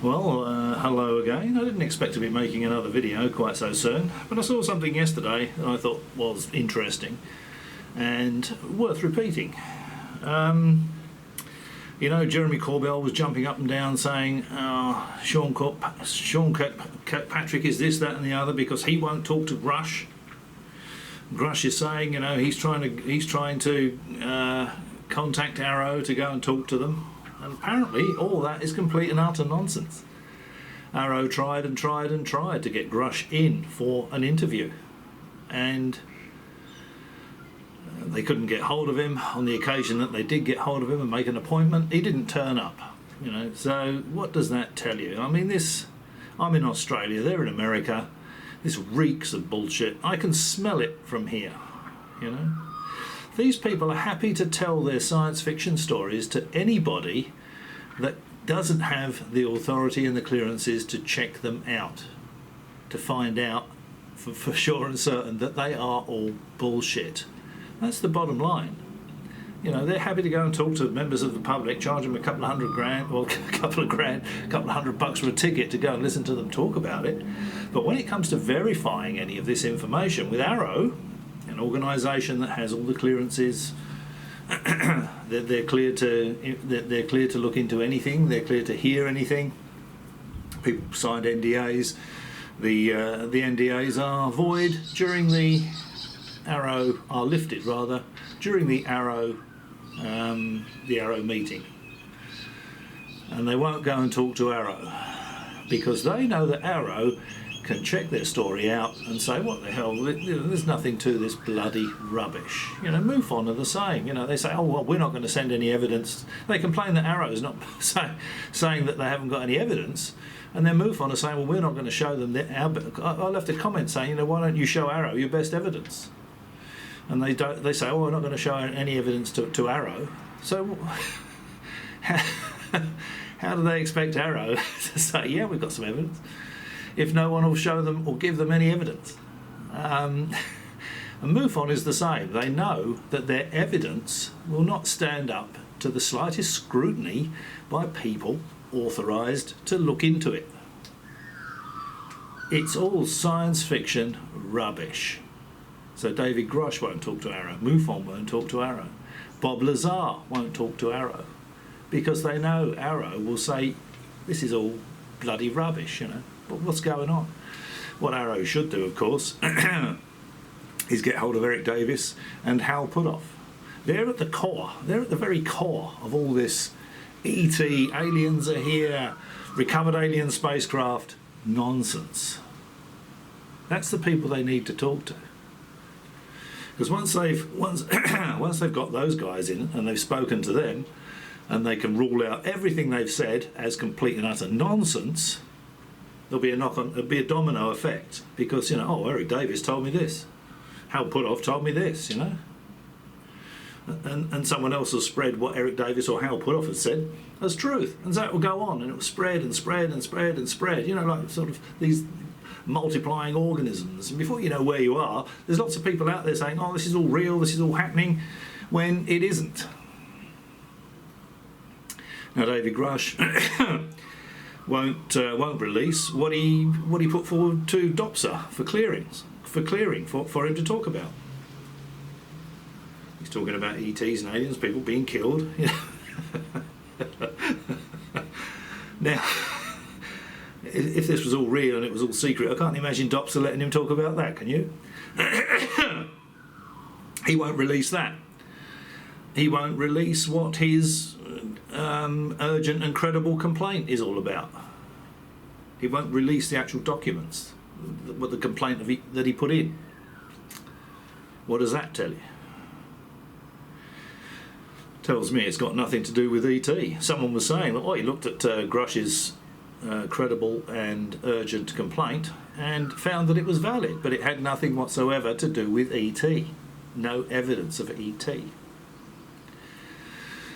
Well, hello again. I didn't expect to be making another video quite so soon, but I saw something yesterday that I thought was interesting and worth repeating. You know, Jeremy Corbell was jumping up and down saying Sean Kirkpatrick is this, that and the other because he won't talk to Grusch. Grusch is saying, you know, he's trying to contact AARO to go and talk to them. And apparently all that is complete and utter nonsense. AARO tried and tried and tried to get Grusch in for an interview, and they couldn't get hold of him. On the occasion that they did get hold of him and make an appointment, he didn't turn up. You know, so what does that tell you? I mean, I'm in Australia, they're in America. This reeks of bullshit. I can smell it from here, you know. These people are happy to tell their science fiction stories to anybody that doesn't have the authority and the clearances to check them out, to find out for sure and certain that they are all bullshit. That's the bottom line. You know, they're happy to go and talk to members of the public, charge them a couple of $100 for a ticket to go and listen to them talk about it. But when it comes to verifying any of this information with AARO, an organisation that has all the clearances, they're clear to look into anything, they're clear to hear anything. People signed NDAs. The NDAs are void during the AARO, are lifted rather, during the AARO meeting. And they won't go and talk to AARO because they know that AARO can check their story out and say, what the hell, there's nothing to this bloody rubbish. You know, MUFON are the same. You know, they say, oh, well, we're not going to send any evidence. They complain that AARO is not saying that they haven't got any evidence, and then MUFON are saying, well, we're not going to show them I left a comment saying, you know, why don't you show AARO your best evidence? And they say, oh, we're not going to show any evidence to AARO. So how do they expect AARO to say, yeah, we've got some evidence, if no one will show them or give them any evidence? And MUFON is the same. They know that their evidence will not stand up to the slightest scrutiny by people authorised to look into it. It's all science fiction rubbish. So David Grusch won't talk to AARO, MUFON won't talk to AARO, Bob Lazar won't talk to AARO, because they know AARO will say, this is all bloody rubbish, you know. But what's going on? What AARO should do, of course, is get hold of Eric Davis and Hal Puthoff. They're at the core, they're at the very core of all this ET, aliens are here, recovered alien spacecraft nonsense. That's the people they need to talk to. Because once they've got those guys in and they've spoken to them and they can rule out everything they've said as complete and utter nonsense, there'll be a domino effect. Because, you know, oh, Eric Davis told me this, Hal Puthoff told me this, you know, and someone else will spread what Eric Davis or Hal Puthoff has said as truth, and so it will go on and it will spread and spread and spread and spread, you know, like sort of these multiplying organisms, and before you know where you are, there's lots of people out there saying, oh, this is all real, this is all happening, when it isn't. Now David Grusch won't release what he put forward to DOPSA for clearing for him to talk about. He's talking about ETs and aliens, people being killed. Now, if this was all real and it was all secret, I can't imagine DOPSA letting him talk about that, can you? He won't release that. He won't release what his urgent and credible complaint is all about. He won't release the actual documents, what the complaint that he put in. What does that tell you? Tells me it's got nothing to do with ET. Someone was saying, oh, he looked at Grusch's credible and urgent complaint and found that it was valid, but it had nothing whatsoever to do with ET. No evidence of ET.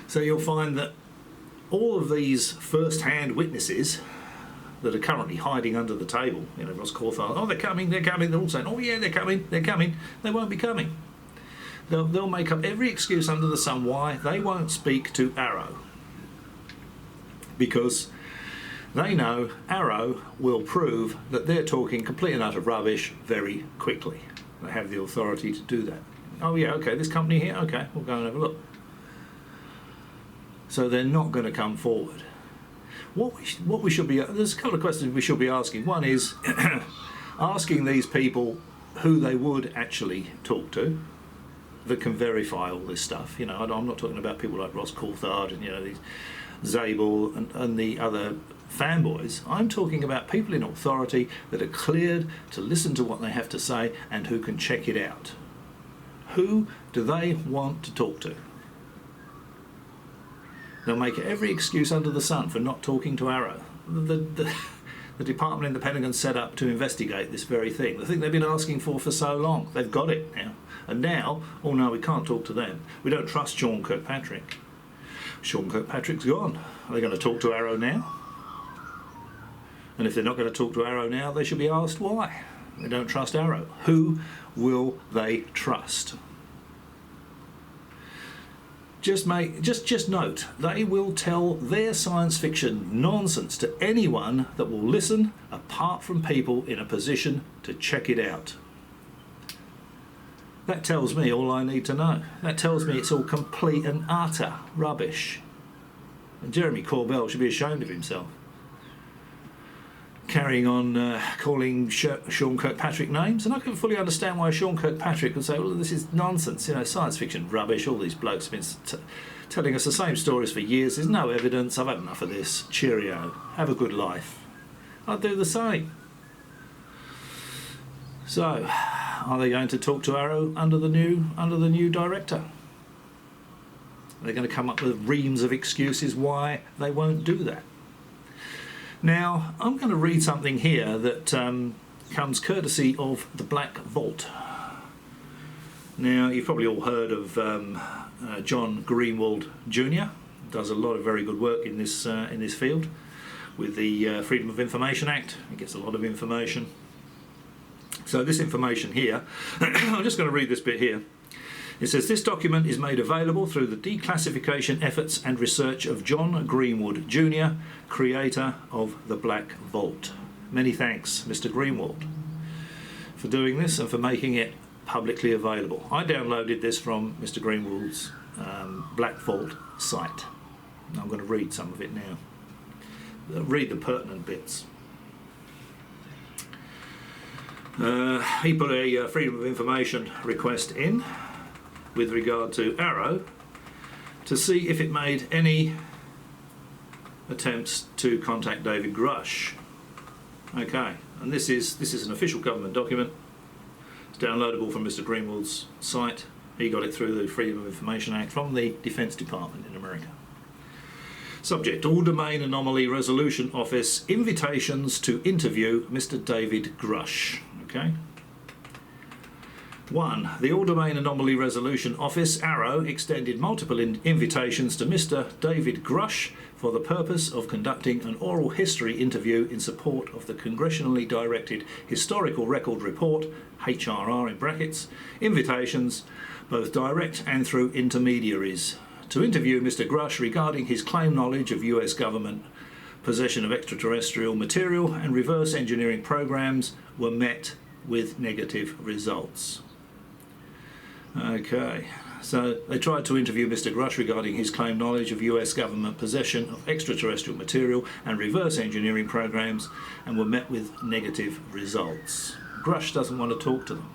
So you'll find that all of these first-hand witnesses that are currently hiding under the table, you know, Ross Caulfield, oh, they're coming, they're all saying, oh yeah, they're coming, they won't be coming. They'll make up every excuse under the sun why they won't speak to AARO, because They know AARO will prove that they're talking complete and utter rubbish very quickly. They have the authority to do that. Oh yeah, okay, this company here, okay, we'll go and have a look. So they're not going to come forward. What we should be, there's a couple of questions we should be asking. One is asking these people who they would actually talk to that can verify all this stuff. You know, I'm not talking about people like Ross Coulthard and, you know, these Zabel and the other fanboys. I'm talking about people in authority that are cleared to listen to what they have to say and who can check it out. Who do they want to talk to? They'll make every excuse under the sun for not talking to AARO. The department in the Pentagon set up to investigate this very thing. The thing they've been asking for so long. They've got it now. And now, oh no, we can't talk to them. We don't trust Sean Kirkpatrick. Sean Kirkpatrick's gone. Are they going to talk to AARO now? And if they're not going to talk to AARO now, they should be asked why. They don't trust AARO. Who will they trust? Just note, they will tell their science fiction nonsense to anyone that will listen, apart from people in a position to check it out. That tells me all I need to know. That tells me it's all complete and utter rubbish. And Jeremy Corbell should be ashamed of himself. Carrying on calling Sean Kirkpatrick names, and I can fully understand why Sean Kirkpatrick would say, well, this is nonsense, you know, science fiction rubbish, all these blokes have been telling us the same stories for years, there's no evidence, I've had enough of this, cheerio, have a good life. I'd do the same. So, are they going to talk to AARO under the new director? They're going to come up with reams of excuses why they won't do that. Now, I'm going to read something here that comes courtesy of the Black Vault. Now, you've probably all heard of John Greenwald Jr. Does a lot of very good work in this field with the Freedom of Information Act. He gets a lot of information. So this information here, I'm just going to read this bit here. It says, this document is made available through the declassification efforts and research of John Greenwald Jr., creator of the Black Vault. Many thanks, Mr. Greenwald, for doing this and for making it publicly available. I downloaded this from Mr. Greenwald's Black Vault site. I'm going to read some of it now. Read the pertinent bits. He put a Freedom of Information request in with regard to AARO to see if it made any attempts to contact David Grusch. Okay, and this is an official government document. It's downloadable from Mr. Greenwald's site. He got it through the Freedom of Information Act from the Defence Department in America. Subject, All Domain Anomaly Resolution Office, invitations to interview Mr. David Grusch. Okay. 1. The All Domain Anomaly Resolution Office, AARO, extended multiple invitations to Mr. David Grusch for the purpose of conducting an oral history interview in support of the Congressionally Directed Historical Record Report, HRR in brackets, invitations, both direct and through intermediaries, to interview Mr. Grusch regarding his claimed knowledge of US government possession of extraterrestrial material and reverse engineering programs were met with negative results. Okay, so they tried to interview Mr. Grusch regarding his claimed knowledge of US government possession of extraterrestrial material and reverse engineering programs and were met with negative results. Grusch doesn't want to talk to them.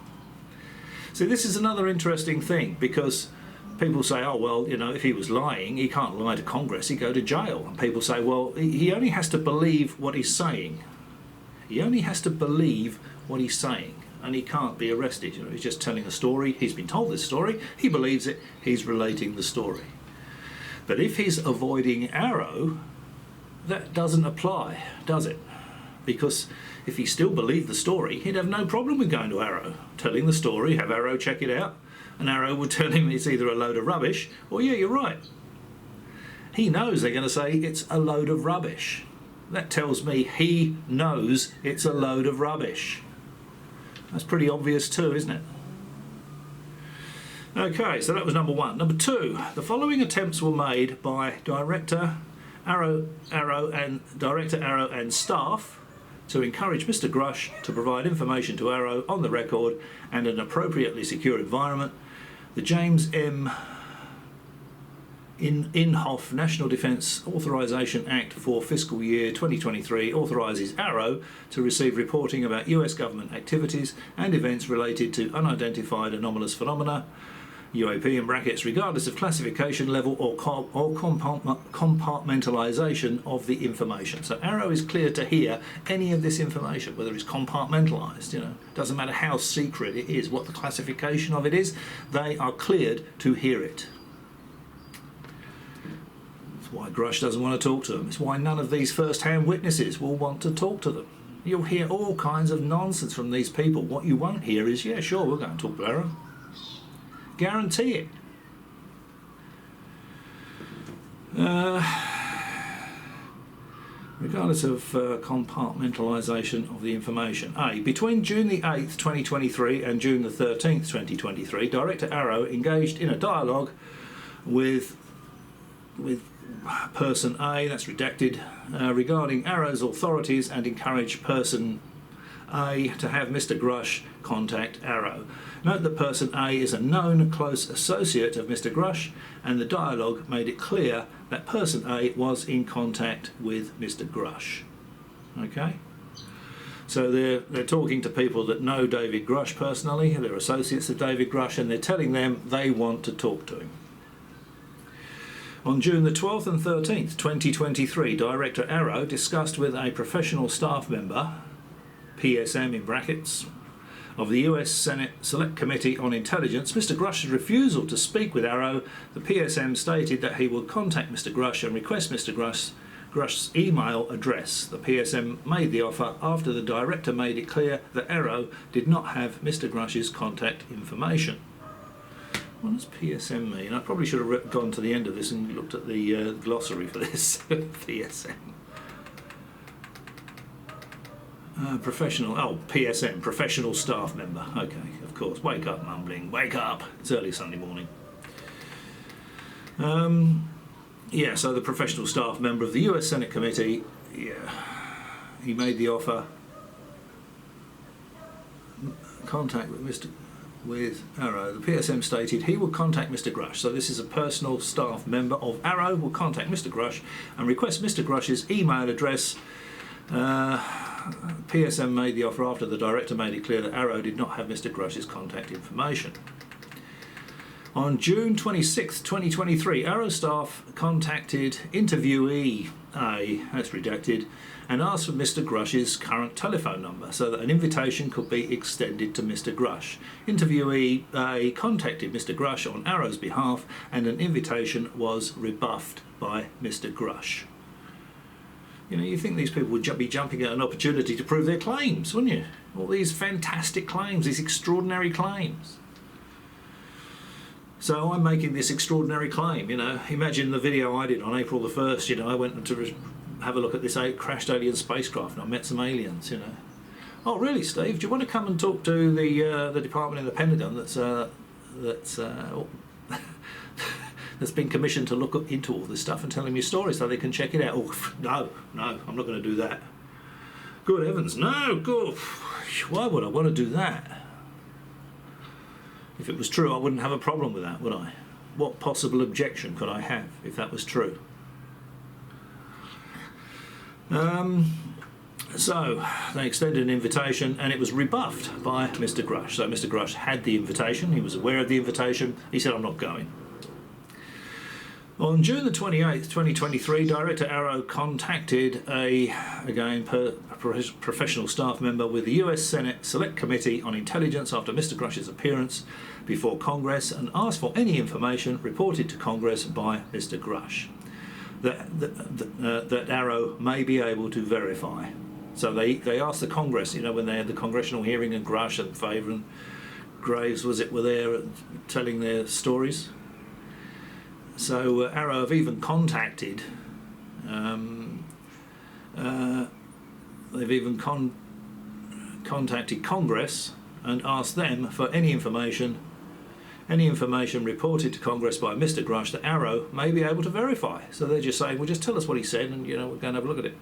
See, this is another interesting thing because people say, oh, well, you know, if he was lying, he can't lie to Congress, he'd go to jail. And people say, well, he only has to believe what he's saying. He only has to believe what he's saying. And he can't be arrested. You know, he's just telling a story. He's been told this story. He believes it. He's relating the story. But if he's avoiding AARO, that doesn't apply, does it? Because if he still believed the story, he'd have no problem with going to AARO, telling the story, have AARO check it out, and AARO would tell him it's either a load of rubbish or, yeah, you're right. He knows they're going to say it's a load of rubbish. That tells me he knows it's a load of rubbish. That's pretty obvious too, isn't it? Okay, so that was number 1. Number 2, the following attempts were made by Director AARO and Director AARO and staff to encourage Mr. Grusch to provide information to AARO on the record and an appropriately secure environment. The James M. Inhofe National Defence Authorization Act for fiscal year 2023 authorises AARO to receive reporting about US government activities and events related to unidentified anomalous phenomena, UAP in brackets, regardless of classification level or compartmentalisation of the information. So AARO is clear to hear any of this information, whether it's compartmentalised, doesn't matter how secret it is, what the classification of it is, they are cleared to hear it. That's why Grusch doesn't want to talk to them. It's why none of these first-hand witnesses will want to talk to them. You'll hear all kinds of nonsense from these people. What you won't hear is, yeah, sure, we'll go and talk to AARO. Guarantee it. Regardless of compartmentalisation of the information. Between June the 8th, 2023 and June the 13th, 2023, Director AARO engaged in a dialogue with person A, that's redacted, regarding AARO's authorities and encouraged person A to have Mr. Grusch contact AARO. Note that person A is a known close associate of Mr. Grusch, and the dialogue made it clear that person A was in contact with Mr. Grusch. Okay? So they're talking to people that know David Grusch personally, they're associates of David Grusch, and they're telling them they want to talk to him. On June the 12th and 13th, 2023, Director AARO discussed with a professional staff member, PSM in brackets, of the US Senate Select Committee on Intelligence, Mr. Grusch's refusal to speak with AARO. The PSM stated that he would contact Mr. Grusch and request Mr. Grusch's email address. The PSM made the offer after the director made it clear that AARO did not have Mr. Grusch's contact information. What does PSM mean? I probably should have gone to the end of this and looked at the glossary for this. PSM. PSM, professional staff member. Okay, of course. Wake up, mumbling. Wake up. It's early Sunday morning. So the professional staff member of the US Senate Committee, he made the offer. Contact with AARO. The PSM stated he would contact Mr. Grusch. So this is a personal staff member of AARO will contact Mr. Grusch and request Mr. Grusch's email address. PSM made the offer after the director made it clear that AARO did not have Mr. Grusch's contact information. On June 26th, 2023, AARO staff contacted interviewee A, that's redacted, and asked for Mr. Grusch's current telephone number so that an invitation could be extended to Mr. Grusch. Interviewee A contacted Mr. Grusch on AARO's behalf and an invitation was rebuffed by Mr. Grusch. You think these people would be jumping at an opportunity to prove their claims, wouldn't you? All these fantastic claims, these extraordinary claims. So I'm making this extraordinary claim, Imagine the video I did on April the 1st, I went to have a look at this crashed alien spacecraft and I met some aliens, Oh, really, Steve? Do you want to come and talk to the department in the Pentagon that's been commissioned to look into all this stuff and tell them your story so they can check it out? Oh, no, I'm not going to do that. Good heavens, no, good. Why would I want to do that? If it was true, I wouldn't have a problem with that, would I? What possible objection could I have if that was true? So they extended an invitation and it was rebuffed by Mr. Grusch. So Mr. Grusch had the invitation, he was aware of the invitation, he said, I'm not going. On June the 28th, 2023, Director AARO contacted a professional staff member with the US Senate Select Committee on Intelligence after Mr. Grusch's appearance before Congress and asked for any information reported to Congress by Mr. Grusch that AARO may be able to verify. So they asked the Congress, when they had the congressional hearing and Grusch and Favor and Graves, were there telling their stories. So AARO have even contacted, contacted Congress and asked them for any information any information reported to Congress by Mr. Grusch that AARO may be able to verify. So they're just saying, well, just tell us what he said and, we're going to have a look at it.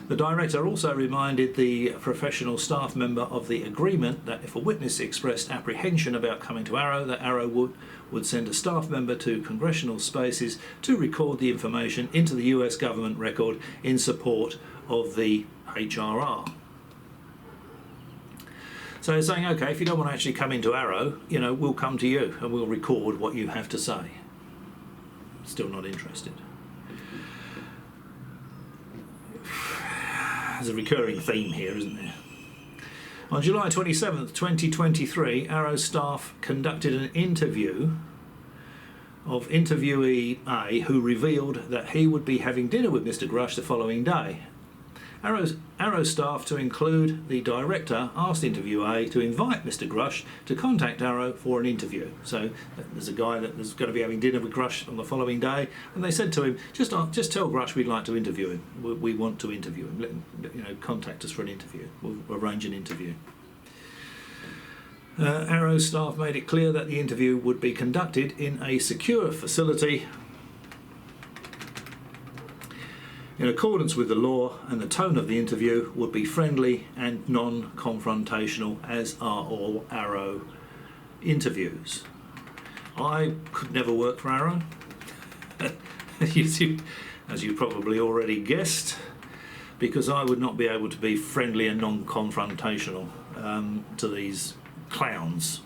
The director also reminded the professional staff member of the agreement that if a witness expressed apprehension about coming to AARO, that AARO would send a staff member to congressional spaces to record the information into the US government record in support of the HRR. So they're saying, okay, if you don't want to actually come into AARO, we'll come to you and we'll record what you have to say. Still not interested. There's a recurring theme here, isn't there? On July 27th, 2023, AARO staff conducted an interview of interviewee A, who revealed that he would be having dinner with Mr. Grusch the following day. AARO staff, to include the director, asked interview A to invite Mr. Grusch to contact AARO for an interview. So there's a guy that is going to be having dinner with Grusch on the following day, and they said to him, just tell Grusch we'd like to interview him. We want to interview him. Contact us for an interview. We'll arrange an interview. AARO staff made it clear that the interview would be conducted in a secure facility in accordance with the law, and the tone of the interview would be friendly and non-confrontational, as are all AARO interviews. I could never work for AARO, as you probably already guessed, because I would not be able to be friendly and non-confrontational to these clowns.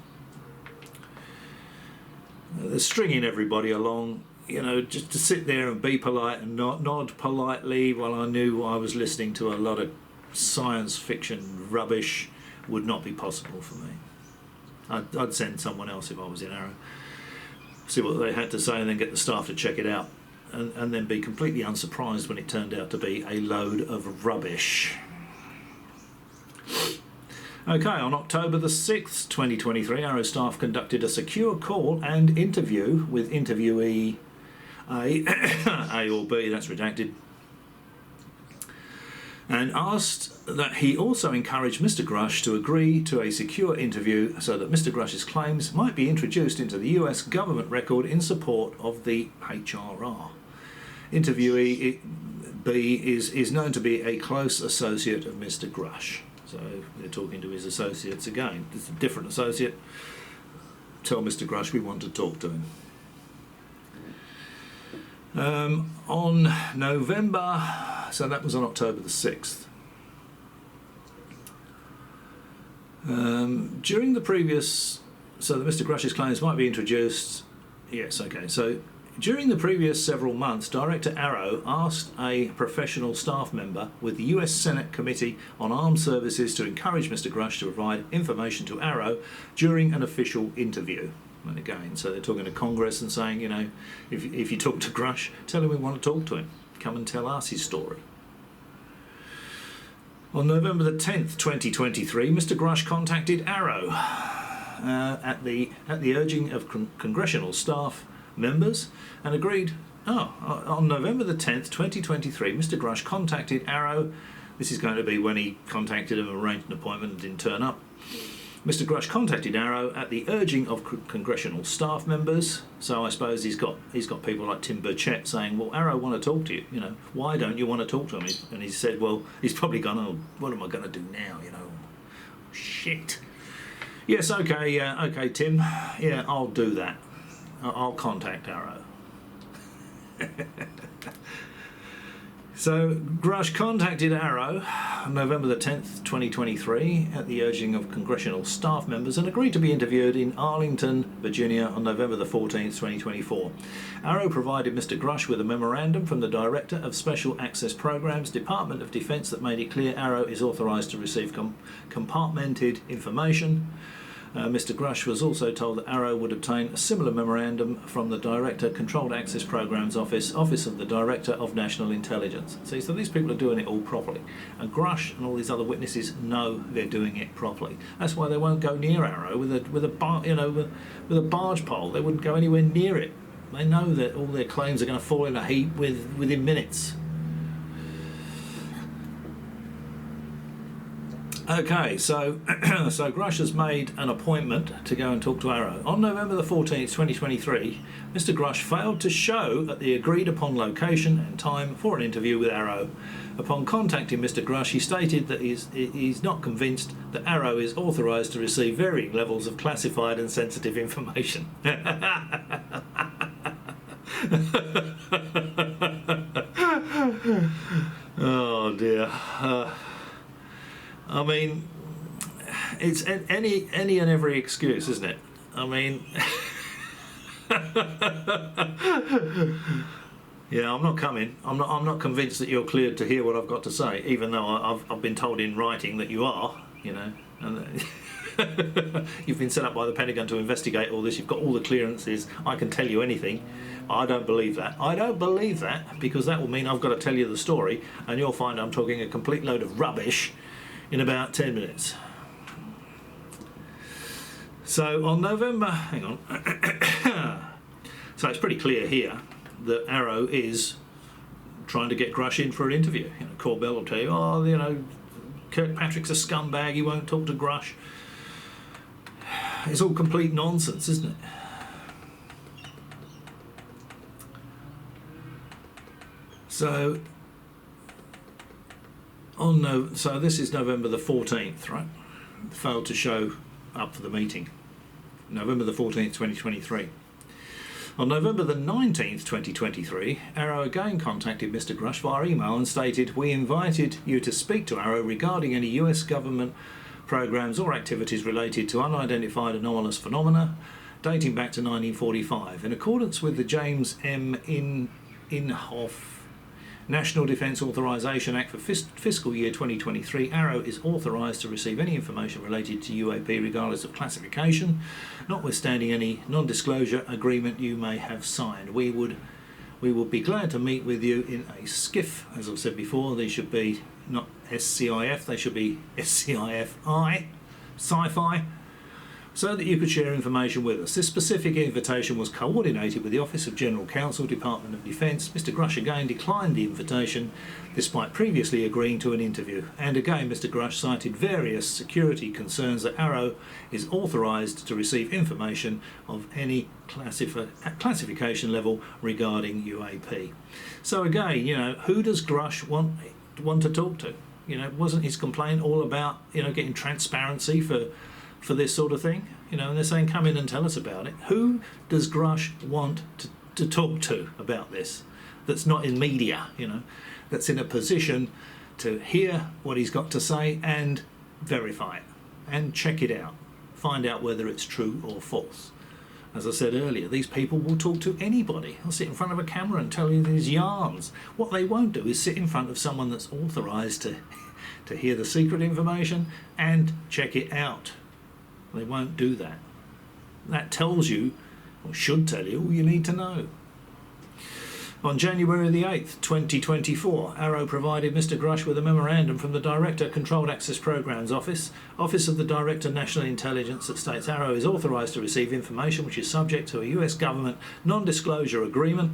They're stringing everybody along, just to sit there and be polite and nod politely while I knew I was listening to a lot of science fiction rubbish would not be possible for me. I'd send someone else if I was in AARO, see what they had to say and then get the staff to check it out, and then be completely unsurprised when it turned out to be a load of rubbish. Okay, on October the 6th, 2023, AARO staff conducted a secure call and interview with interviewee A or B, that's redacted, and asked that he also encourage Mr. Grusch to agree to a secure interview so that Mr. Grusch's claims might be introduced into the US government record in support of the HRR. Interviewee B is known to be a close associate of Mr. Grusch. So they're talking to his associates again. It's a different associate. Tell Mr. Grusch we want to talk to him. On November, so that was on October the 6th. During the previous, so that Mr. Grusch's claims might be introduced. Yes, okay. So during the previous several months, Director AARO asked a professional staff member with the US Senate Committee on Armed Services to encourage Mr. Grusch to provide information to AARO during an official interview. And again, so they're talking to Congress and saying, if you talk to Grusch, tell him we want to talk to him. Come and tell us his story. On November the 10th, 2023, Mr. Grusch contacted AARO at the urging of congressional staff members and agreed. On November the 10th, 2023, Mr. Grusch contacted AARO. This is going to be when he contacted him, arranged an appointment and didn't turn up. Mr. Grusch contacted AARO at the urging of congressional staff members. So I suppose he's got people like Tim Burchett saying, well, AARO want to talk to you. Why don't you want to talk to him? And he said, well, he's probably gone, oh, what am I going to do now? Shit. Yes, okay, Tim. Yeah, I'll do that. I'll contact AARO. So Grusch contacted AARO on November the 10th, 2023 at the urging of congressional staff members and agreed to be interviewed in Arlington, Virginia on November the 14th, 2024. AARO provided Mr. Grusch with a memorandum from the Director of Special Access Programs, Department of Defense, that made it clear AARO is authorized to receive compartmented information. Mr. Grusch was also told that AARO would obtain a similar memorandum from the Director Controlled Access Programs Office of the Director of National Intelligence. See, so these people are doing it all properly, and Grusch and all these other witnesses know they're doing it properly. That's why they won't go near AARO with a barge pole. They wouldn't go anywhere near it. They know that all their claims are going to fall in a heap within minutes. Okay, so so Grusch has made an appointment to go and talk to AARO. On November the 14th, 2023, Mr. Grusch failed to show at the agreed upon location and time for an interview with AARO. Upon contacting Mr. Grusch, he stated that he's not convinced that AARO is authorised to receive varying levels of classified and sensitive information. Oh dear. I mean, it's any and every excuse, isn't it? I mean, yeah, I'm not coming. I'm not convinced that you're cleared to hear what I've got to say, even though I've been told in writing that you are. You know, and you've been set up by the Pentagon to investigate all this. You've got all the clearances. I can tell you anything. I don't believe that. I don't believe that, because that will mean I've got to tell you the story, and you'll find I'm talking a complete load of rubbish in about 10 minutes. So on November, hang on. So it's pretty clear here that AARO is trying to get Grusch in for an interview. You know, Corbell will tell you, oh, you know, Kirkpatrick's a scumbag, he won't talk to Grusch. It's all complete nonsense, isn't it? So so this is November the 14th, right? Failed to show up for the meeting. November the 14th, 2023. On November the 19th, 2023, AARO again contacted Mr. Grusch via email and stated, "We invited you to speak to AARO regarding any US government programs or activities related to unidentified anomalous phenomena dating back to 1945. In accordance with the James M. Inhofe National Defence Authorisation Act for fiscal year 2023, AARO is authorised to receive any information related to UAP regardless of classification, notwithstanding any non-disclosure agreement you may have signed. We would be glad to meet with you in a SCIF. As I've said before, they should be not SCIF, they should be SCIFI, sci-fi, so that you could share information with us. This specific invitation was coordinated with the Office of General Counsel, Department of Defence. Mr. Grusch again declined the invitation, despite previously agreeing to an interview. And again, Mr. Grusch cited various security concerns that AARO is authorised to receive information of any classification level regarding UAP. So again, you know, who does Grusch want to talk to? You know, wasn't his complaint all about, you know, getting transparency for this sort of thing? You know, and they're saying, come in and tell us about it. Who does Grusch want to talk to about this that's not in media, you know, that's in a position to hear what he's got to say and verify it and check it out, find out whether it's true or false? As I said earlier, these people will talk to anybody. They'll sit in front of a camera and tell you these yarns. What they won't do is sit in front of someone that's authorised to hear the secret information and check it out. They won't do that. That tells you, or should tell you, all you need to know. On January the 8th, 2024, AARO provided Mr. Grusch with a memorandum from the Director, Controlled Access Programs Office of the Director, National Intelligence, that states AARO is authorised to receive information which is subject to a US government non-disclosure agreement.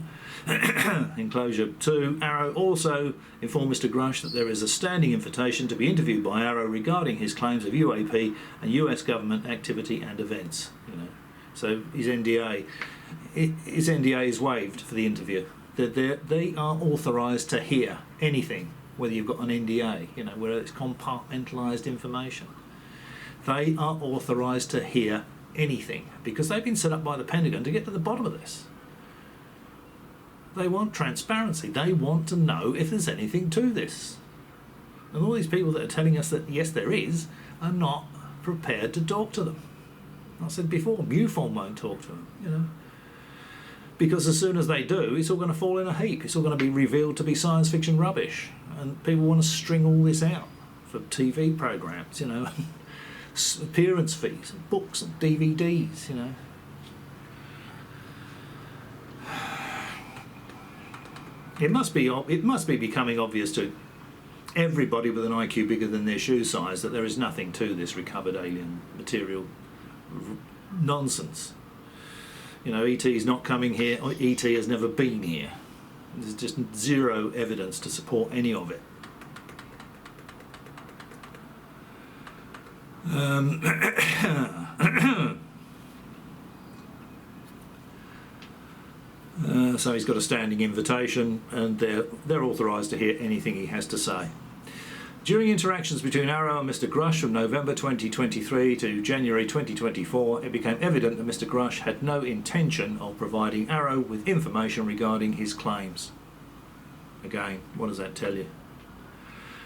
Enclosure 2, AARO also informed Mr. Grusch that there is a standing invitation to be interviewed by AARO regarding his claims of UAP and US government activity and events. You know, so his NDA is waived for the interview. They are authorised to hear anything, whether you've got an NDA, you know, whether it's compartmentalised information. They are authorised to hear anything because they've been set up by the Pentagon to get to the bottom of this. They want transparency. They want to know if there's anything to this. And all these people that are telling us that yes there is are not prepared to talk to them. I said before, MUFON won't talk to them, you know. Because as soon as they do, it's all going to fall in a heap. It's all going to be revealed to be science fiction rubbish. And people want to string all this out for TV programmes, you know, appearance fees and books and DVDs, you know. It must be becoming obvious to everybody with an IQ bigger than their shoe size that there is nothing to this recovered alien material nonsense. You know, ET is not coming here, or ET has never been here. There's just zero evidence to support any of it. So he's got a standing invitation, and they're authorised to hear anything he has to say. During interactions between AARO and Mr. Grusch from November 2023 to January 2024, it became evident that Mr. Grusch had no intention of providing AARO with information regarding his claims. Again, what does that tell you?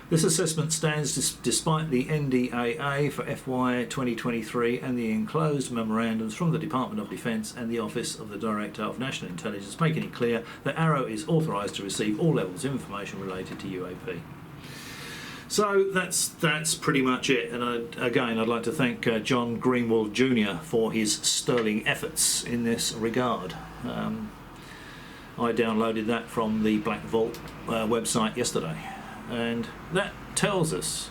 This assessment stands despite the NDAA for FY 2023 and the enclosed memorandums from the Department of Defence and the Office of the Director of National Intelligence, making it clear that AARO is authorised to receive all levels of information related to UAP. So that's pretty much it. And again, I'd like to thank John Greenwald Jr. for his sterling efforts in this regard. I downloaded that from the Black Vault website yesterday. And that tells us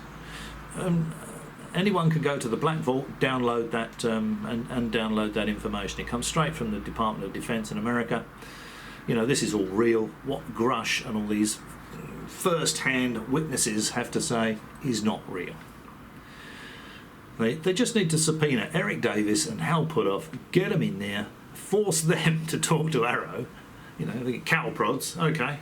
anyone can go to the Black Vault, download that and download that information. It comes straight from the Department of Defence in America. You know, this is all real. What Grusch and all these first-hand witnesses have to say is not real. They just need to subpoena Eric Davis and Hal Puthoff, get them in there, force them to talk to AARO. You know, they get cattle prods, okay.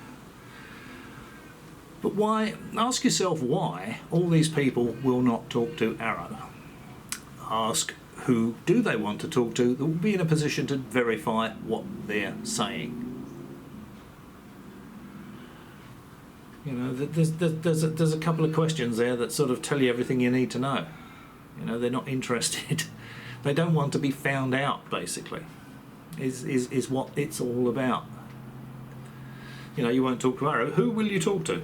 But why, ask yourself why all these people will not talk to AARO. Ask who do they want to talk to that will be in a position to verify what they're saying. You know, there's a couple of questions there that sort of tell you everything you need to know. You know, they're not interested. They don't want to be found out, basically, is what it's all about. You know, you won't talk to AARO. Who will you talk to?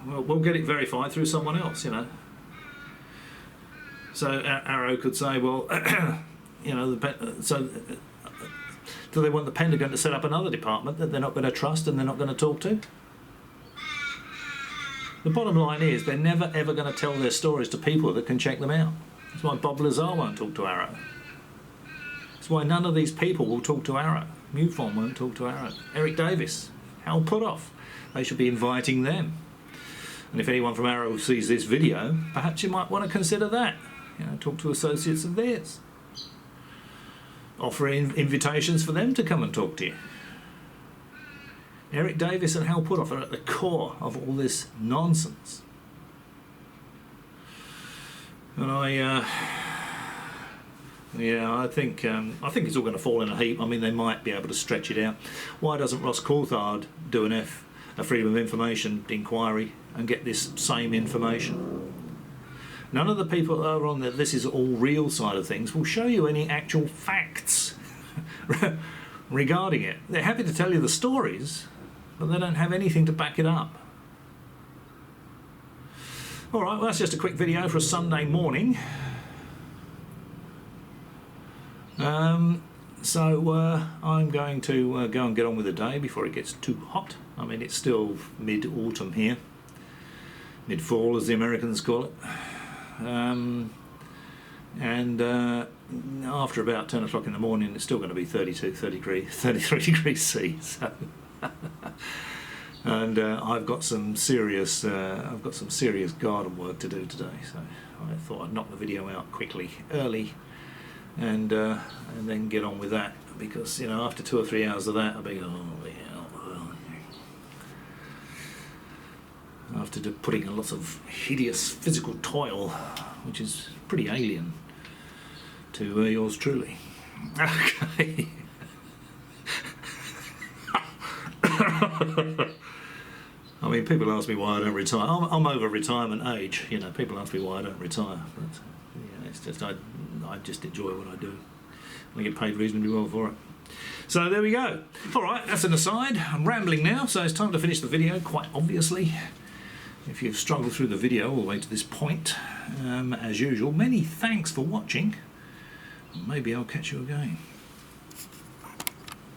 Well, we'll get it verified through someone else, you know. So AARO could say, well, you know, do they want the Pentagon to set up another department that they're not going to trust and they're not going to talk to? The bottom line is they're never ever going to tell their stories to people that can check them out. That's why Bob Lazar won't talk to AARO. That's why none of these people will talk to AARO. MUFON won't talk to AARO. Eric Davis, Hal Puthoff, they should be inviting them. And if anyone from AARO sees this video, perhaps you might want to consider that. You know, talk to associates of theirs. Offer invitations for them to come and talk to you. Eric Davis and Hal Puthoff are at the core of all this nonsense. And I think it's all going to fall in a heap. I mean, they might be able to stretch it out. Why doesn't Ross Coulthard do a Freedom of Information inquiry and get this same information? None of the people that are on the "this is all real" side of things will show you any actual facts regarding it. They're happy to tell you the stories, but they don't have anything to back it up. Alright, well, that's just a quick video for a Sunday morning. So I'm going to go and get on with the day before it gets too hot. I mean, it's still mid-autumn here. Mid-fall, as the Americans call it. After about 10 o'clock in the morning, it's still going to be 33 degrees C. So and I've got some serious garden work to do today. So I thought I'd knock the video out quickly, early, and then get on with that, because you know, after 2 or 3 hours of that, I'll be after putting a lot of hideous physical toil, which is pretty alien to yours truly. Okay. I mean, people ask me why I don't retire. I'm over retirement age, you know. People ask me why I don't retire, but yeah, it's just I just enjoy what I do. I get paid reasonably well for it. So there we go. All right, that's an aside. I'm rambling now, so it's time to finish the video. Quite obviously, if you've struggled through the video all the way to this point, as usual, many thanks for watching. Maybe I'll catch you again.